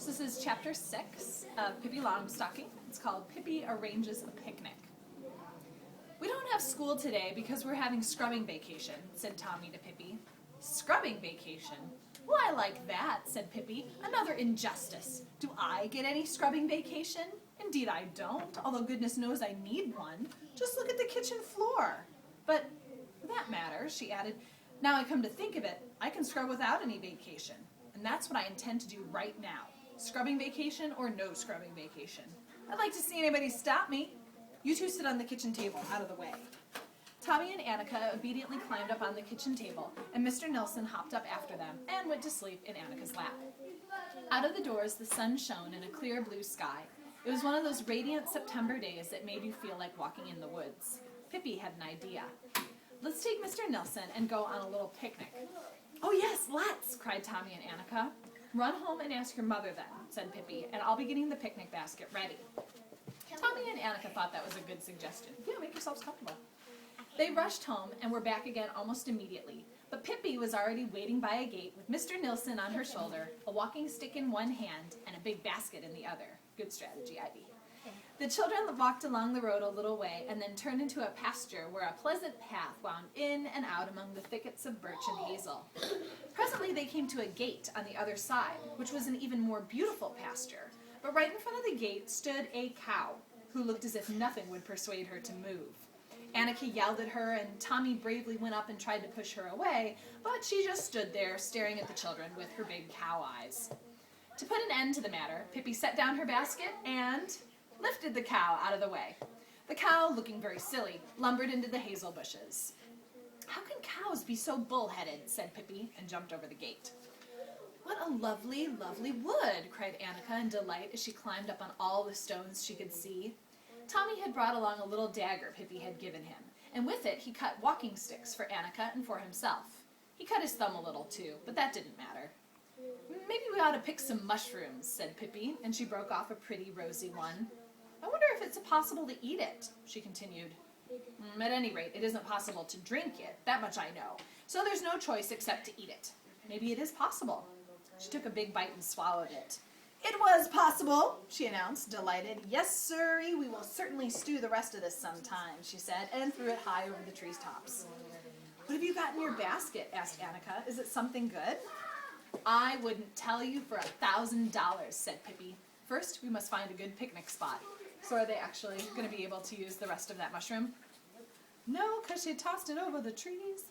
So this is chapter 6 of Pippi Longstocking. It's called Pippi Arranges a Picnic. "We don't have school today because we're having scrubbing vacation," said Tommy to Pippi. "Scrubbing vacation? Well, I like that," said Pippi. "Another injustice. Do I get any scrubbing vacation? Indeed I don't, although goodness knows I need one. Just look at the kitchen floor. But for that matter," she added, "now I come to think of it, I can scrub without any vacation. And that's what I intend to do right now. Scrubbing vacation or no scrubbing vacation. I'd like to see anybody stop me. You two sit on the kitchen table, out of the way." Tommy and Annika obediently climbed up on the kitchen table, and Mr. Nilsson hopped up after them and went to sleep in Annika's lap. Out of the doors, the sun shone in a clear blue sky. It was one of those radiant September days that made you feel like walking in the woods. Pippi had an idea. "Let's take Mr. Nilsson and go on a little picnic." "Oh yes, let's!" cried Tommy and Annika. "Run home and ask your mother then," said Pippi, "and I'll be getting the picnic basket ready." Tommy and Annika thought that was a good suggestion. Yeah, make yourselves comfortable. They rushed home and were back again almost immediately, but Pippi was already waiting by a gate with Mr. Nilsson on her shoulder, a walking stick in one hand, and a big basket in the other. Good strategy, Ivy. The children walked along the road a little way and then turned into a pasture where a pleasant path wound in and out among the thickets of birch and hazel. Presently they came to a gate on the other side, which was an even more beautiful pasture, but right in front of the gate stood a cow, who looked as if nothing would persuade her to move. Annika yelled at her, and Tommy bravely went up and tried to push her away, but she just stood there staring at the children with her big cow eyes. To put an end to the matter, Pippi set down her basket and lifted the cow out of the way. The cow, looking very silly, lumbered into the hazel bushes. "How can cows be so bullheaded?" said Pippi, and jumped over the gate. "What a lovely, lovely wood!" cried Annika in delight as she climbed up on all the stones she could see. Tommy had brought along a little dagger Pippi had given him, and with it he cut walking sticks for Annika and for himself. He cut his thumb a little too, but that didn't matter. "Maybe we ought to pick some mushrooms," said Pippi, and she broke off a pretty rosy one. "I wonder if it's possible to eat it," she continued. "At any rate, it isn't possible to drink it, that much I know, so there's no choice except to eat it. Maybe it is possible." She took a big bite and swallowed it. "It was possible," she announced, delighted. "Yes, sirree, we will certainly stew the rest of this sometime," she said, and threw it high over the tree's tops. "What have you got in your basket?" asked Annika. "Is it something good?" "I wouldn't tell you for $1,000, said Pippi. "First, we must find a good picnic spot." So are they actually going to be able to use the rest of that mushroom? No, because she tossed it over the trees.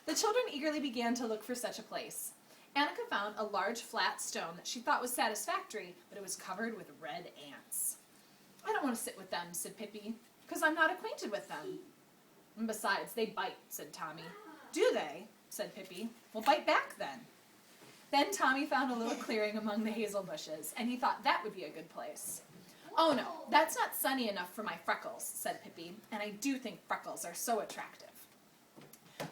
The children eagerly began to look for such a place. Annika found a large flat stone that she thought was satisfactory, but it was covered with red ants. "I don't want to sit with them," said Pippi, "because I'm not acquainted with them." "And besides, they bite," said Tommy. "Do they?" said Pippi. "Well, bite back then." Then Tommy found a little clearing among the hazel bushes, and he thought that would be a good place. "Oh no, that's not sunny enough for my freckles," said Pippi, "and I do think freckles are so attractive."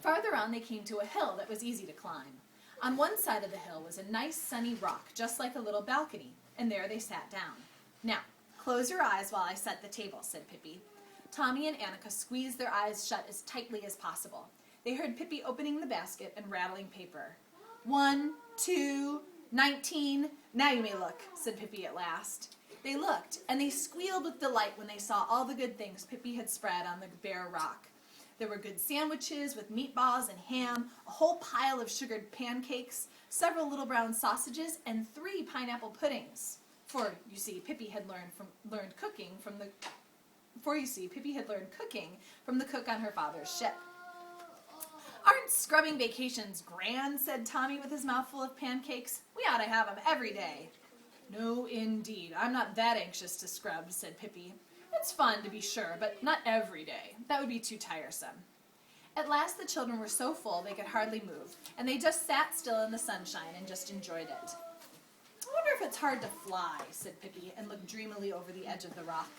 Farther on they came to a hill that was easy to climb. On one side of the hill was a nice sunny rock, just like a little balcony, and there they sat down. "Now, close your eyes while I set the table," said Pippi. Tommy and Annika squeezed their eyes shut as tightly as possible. They heard Pippi opening the basket and rattling paper. 1, 2, 19, now you may look, said Pippi at last. They looked, and they squealed with delight when they saw all the good things Pippi had spread on the bare rock. There were good sandwiches with meatballs and ham, a whole pile of sugared pancakes, several little brown sausages, and 3 pineapple puddings. For, you see, Pippi had learned cooking from the cook on her father's ship. "Aren't scrubbing vacations grand?" said Tommy with his mouth full of pancakes. "We ought to have them every day." "No, indeed, I'm not that anxious to scrub," said Pippi. "It's fun, to be sure, but not every day. That would be too tiresome." At last the children were so full they could hardly move, and they just sat still in the sunshine and just enjoyed it. "I wonder if it's hard to fly," said Pippi, and looked dreamily over the edge of the rock.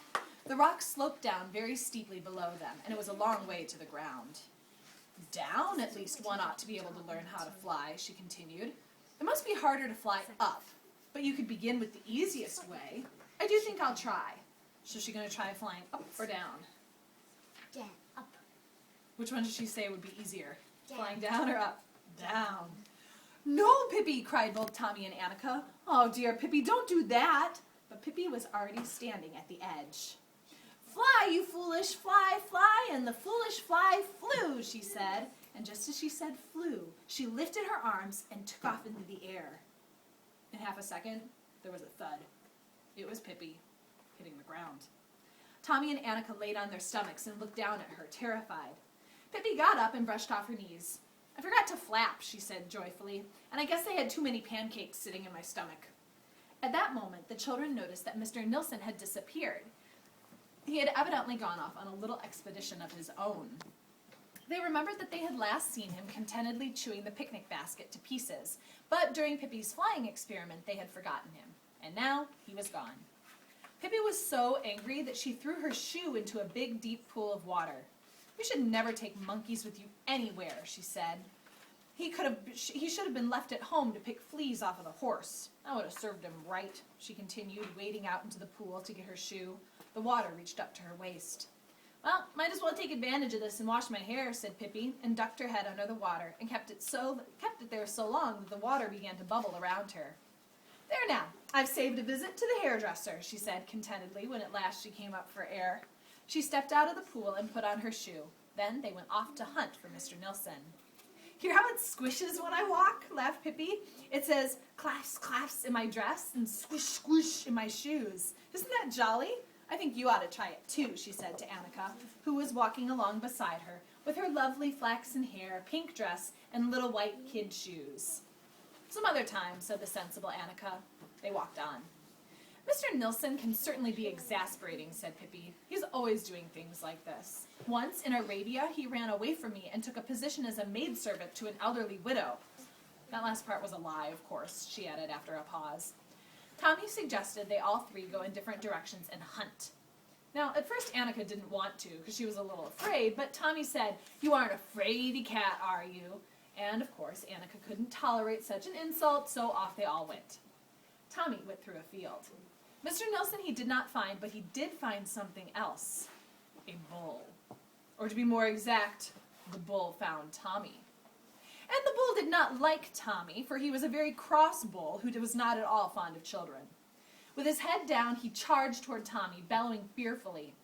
The rock sloped down very steeply below them, and it was a long way to the ground. "Down, at least one ought to be able to learn how to fly," she continued. "It must be harder to fly up, but you could begin with the easiest way. I do think I'll try." So she's going to try flying up or down? Down. Up. Which one did she say would be easier? Down. Flying down or up? Down. "No, Pippi," cried both Tommy and Annika. Oh dear, Pippi, don't do that. But Pippi was already standing at the edge. Fly, you foolish fly, fly, and the foolish fly flew, she said. And just as she said flew, she lifted her arms and took off into the air. In half a second, there was a thud. It was Pippi hitting the ground. Tommy and Annika laid on their stomachs and looked down at her, terrified. Pippi got up and brushed off her knees. I forgot to flap, she said joyfully, and I guess I had too many pancakes sitting in my stomach. At that moment, the children noticed that Mr. Nilsson had disappeared. He had evidently gone off on a little expedition of his own. They remembered that they had last seen him contentedly chewing the picnic basket to pieces, but during Pippi's flying experiment they had forgotten him, and now he was gone. Pippi was so angry that she threw her shoe into a big, deep pool of water. "You should never take monkeys with you anywhere," she said. He should have been left at home to pick fleas off of the horse. That would have served him right," she continued, wading out into the pool to get her shoe. The water reached up to her waist. "Well, might as well take advantage of this and wash my hair," said Pippi, and ducked her head under the water and kept it there so long that the water began to bubble around her. "There now, I've saved a visit to the hairdresser," she said contentedly when at last she came up for air. She stepped out of the pool and put on her shoe. Then they went off to hunt for Mr. Nilsson. "Hear how it squishes when I walk?" laughed Pippi. "It says, 'Clasp, clasp' in my dress and 'squish, squish' in my shoes. Isn't that jolly? I think you ought to try it too," she said to Annika, who was walking along beside her with her lovely flaxen hair, pink dress, and little white kid shoes. "Some other time," said the sensible Annika. They walked on. "Mr. Nilsson can certainly be exasperating," said Pippi. "He's always doing things like this. Once, in Arabia, he ran away from me and took a position as a maidservant to an elderly widow." That last part was a lie, of course, she added after a pause. Tommy suggested they all three go in different directions and hunt. Now, at first Annika didn't want to, because she was a little afraid, but Tommy said, "You aren't a fraidy cat, are you?" And, of course, Annika couldn't tolerate such an insult, so off they all went. Tommy went through a field. Mr. Nilsson he did not find, but he did find something else. A bull. Or to be more exact, the bull found Tommy. And the bull did not like Tommy, for he was a very cross bull who was not at all fond of children. With his head down, he charged toward Tommy, bellowing fearfully.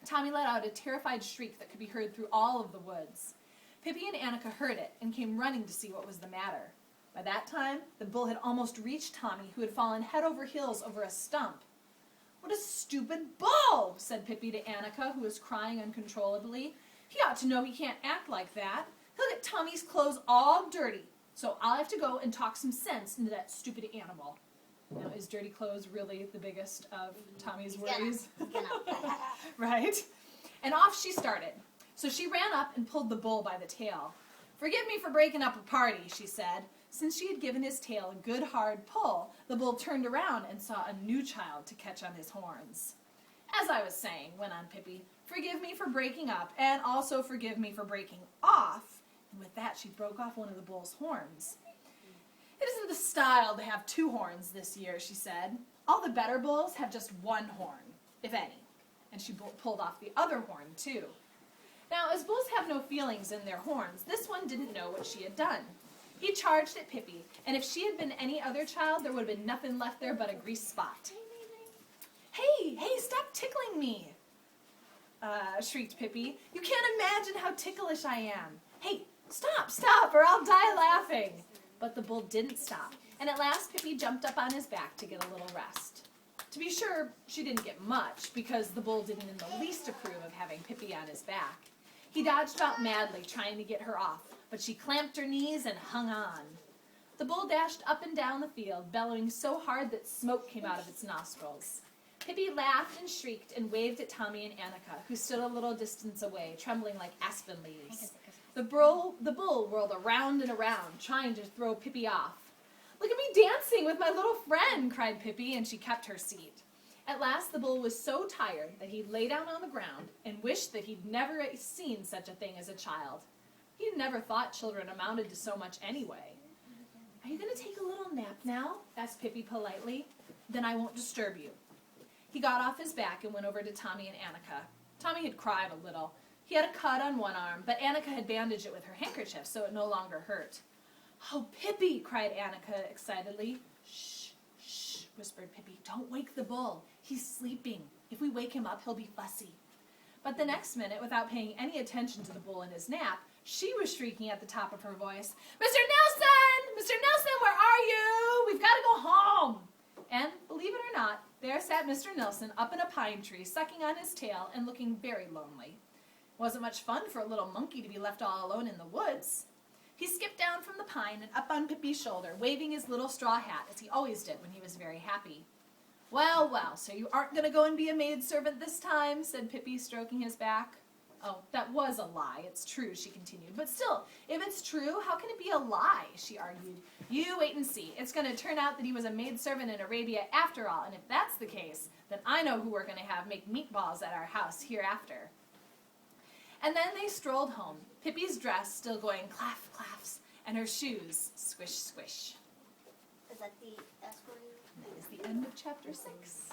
Tommy let out a terrified shriek that could be heard through all of the woods. Pippi and Annika heard it and came running to see what was the matter. By that time, the bull had almost reached Tommy, who had fallen head over heels over a stump. "What a stupid bull!" said Pippi to Annika, who was crying uncontrollably. "He ought to know he can't act like that. He'll get Tommy's clothes all dirty, so I'll have to go and talk some sense into that stupid animal." Now, is dirty clothes really the biggest of Tommy's worries? Right? And off she started. So she ran up and pulled the bull by the tail. "Forgive me for breaking up a party," she said. Since she had given his tail a good hard pull, the bull turned around and saw a new child to catch on his horns. "As I was saying," went on Pippi, "forgive me for breaking up, and also forgive me for breaking off." And with that, she broke off one of the bull's horns. "It isn't the style to have two horns this year," she said. "All the better bulls have just one horn, if any." And she pulled off the other horn, too. Now, as bulls have no feelings in their horns, this one didn't know what she had done. He charged at Pippi, and if she had been any other child, there would have been nothing left there but a grease spot. Hey, stop tickling me!" Shrieked Pippi. "You can't imagine how ticklish I am. Hey, stop, or I'll die laughing." But the bull didn't stop, and at last Pippi jumped up on his back to get a little rest. To be sure, she didn't get much, because the bull didn't in the least approve of having Pippi on his back. He dodged about madly, trying to get her off, but she clamped her knees and hung on. The bull dashed up and down the field, bellowing so hard that smoke came out of its nostrils. Pippi laughed and shrieked and waved at Tommy and Annika, who stood a little distance away, trembling like aspen leaves. The bull whirled around and around, trying to throw Pippi off. "Look at me dancing with my little friend," cried Pippi, and she kept her seat. At last the bull was so tired that he lay down on the ground and wished that he'd never seen such a thing as a child. He'd never thought children amounted to so much anyway. "Are you going to take a little nap now?" asked Pippi politely. "Then I won't disturb you." He got off his back and went over to Tommy and Annika. Tommy had cried a little. He had a cut on one arm, but Annika had bandaged it with her handkerchief, so it no longer hurt. "Oh, Pippi!" cried Annika excitedly. "Shh, whispered Pippi. "Don't wake the bull. He's sleeping. If we wake him up, he'll be fussy." But the next minute, without paying any attention to the bull in his nap, she was shrieking at the top of her voice, "Mr. Nelson! Mr. Nelson, where are you? We've got to go home." And, believe it or not, there sat Mr. Nelson up in a pine tree, sucking on his tail and looking very lonely. It wasn't much fun for a little monkey to be left all alone in the woods. He skipped down from the pine and up on Pippi's shoulder, waving his little straw hat, as he always did when he was very happy. "Well, well, so you aren't going to go and be a maidservant this time?" said Pippi, stroking his back. "Oh, that was a lie. It's true," she continued. "But still, if it's true, how can it be a lie?" she argued. "You wait and see. It's going to turn out that he was a maidservant in Arabia after all, and if that's the case, then I know who we're going to have make meatballs at our house hereafter." And then they strolled home, Pippi's dress still going claff, claffs, and her shoes squish, squish. Is that the escort? That is the end of chapter 6.